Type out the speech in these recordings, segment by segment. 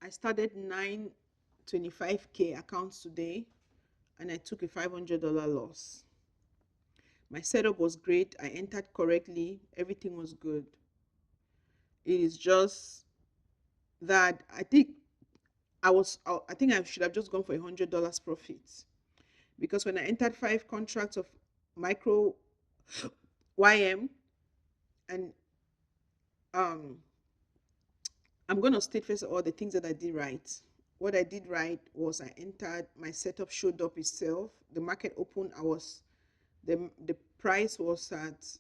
I started 925K accounts today, and I took a $500 loss. My setup was great. I entered correctly. Everything was good. It is just that I think I should have just gone for $100 profit, because when I entered 5 contracts of micro YM, and um I'm going to state first of all the things that I did right. What I did right was I entered, my setup showed up itself. The market opened, the price was at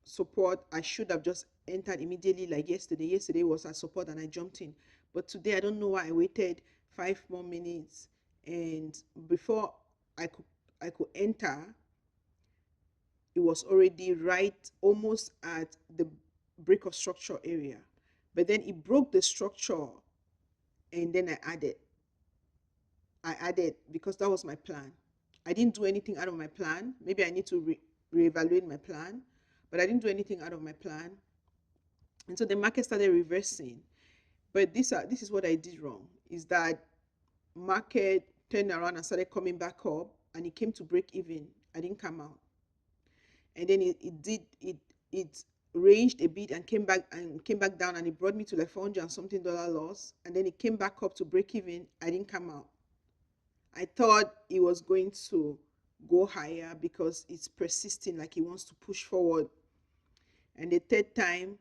support. I should have just entered immediately like yesterday. Yesterday was at support and I jumped in. But today I don't know why I waited 5 more minutes, and before I could I could enter, it was already right almost at the break of structure area. But then it broke the structure, and then I added because that was my plan. I didn't do anything out of my plan. Maybe I need to reevaluate my plan, but I didn't do anything out of my plan. And so the market started reversing. But this is what I did wrong, is that market turned around and started coming back up, and it came to break even. I didn't come out. And then it ranged a bit and came back down, and it brought me to like 400 and something dollar loss. And then it came back up to break even. I didn't come out. I thought it was going to go higher because it's persisting, like it wants to push forward. And the third time,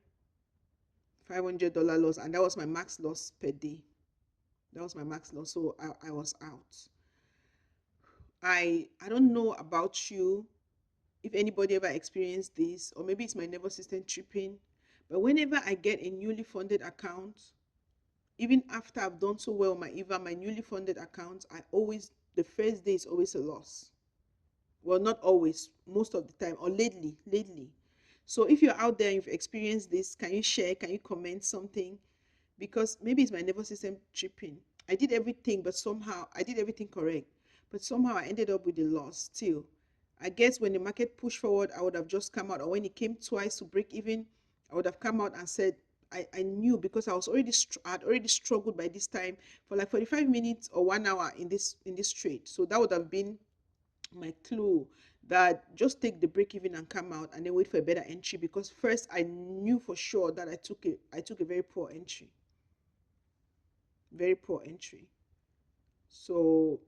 $500 loss, and that was my max loss per day. That was my max loss, so I was out. I don't know about you, if anybody ever experienced this, or maybe it's my nervous system tripping, but whenever I get a newly funded account, even after I've done so well my EVA, my newly funded account, the first day is always a loss. Well, not always, most of the time, or lately. So if you're out there and you've experienced this, can you share, can you comment something? Because maybe it's my nervous system tripping. I did everything, but somehow I did everything correct, but somehow I ended up with a loss still. I guess when the market pushed forward, I would have just come out, or when it came twice to break even, I would have come out and said, I knew, because I had already struggled by this time for like 45 minutes or 1 hour in this trade. So that would have been my clue, that just take the break even and come out, and then wait for a better entry, because first I knew for sure that I took a very poor entry. Very poor entry. So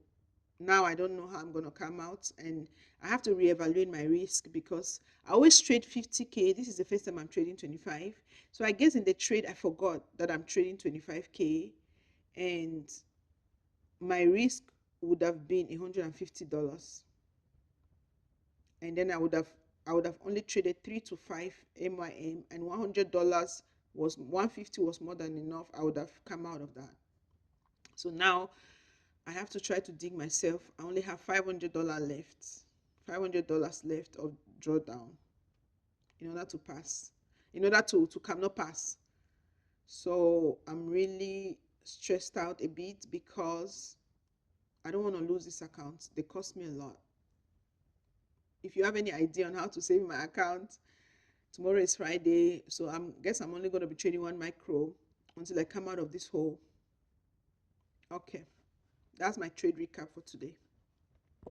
now I don't know how I'm going to come out, and I have to reevaluate my risk, because I always trade 50K. This is the first time I'm trading 25. So I guess in the trade I forgot that I'm trading 25K, and my risk would have been $150. And then I would have only traded 3 to 5 MYM, and $100 was 150 was more than enough. I would have come out of that. So now I have to try to dig myself. I only have $500 left, $500 left of drawdown, in order to pass, in order to cannot pass. So I'm really stressed out a bit, because I don't want to lose this account. They cost me a lot. If you have any idea on how to save my account, tomorrow is Friday, so I'm only going to be trading one micro until I come out of this hole. Okay, that's my trade recap for today.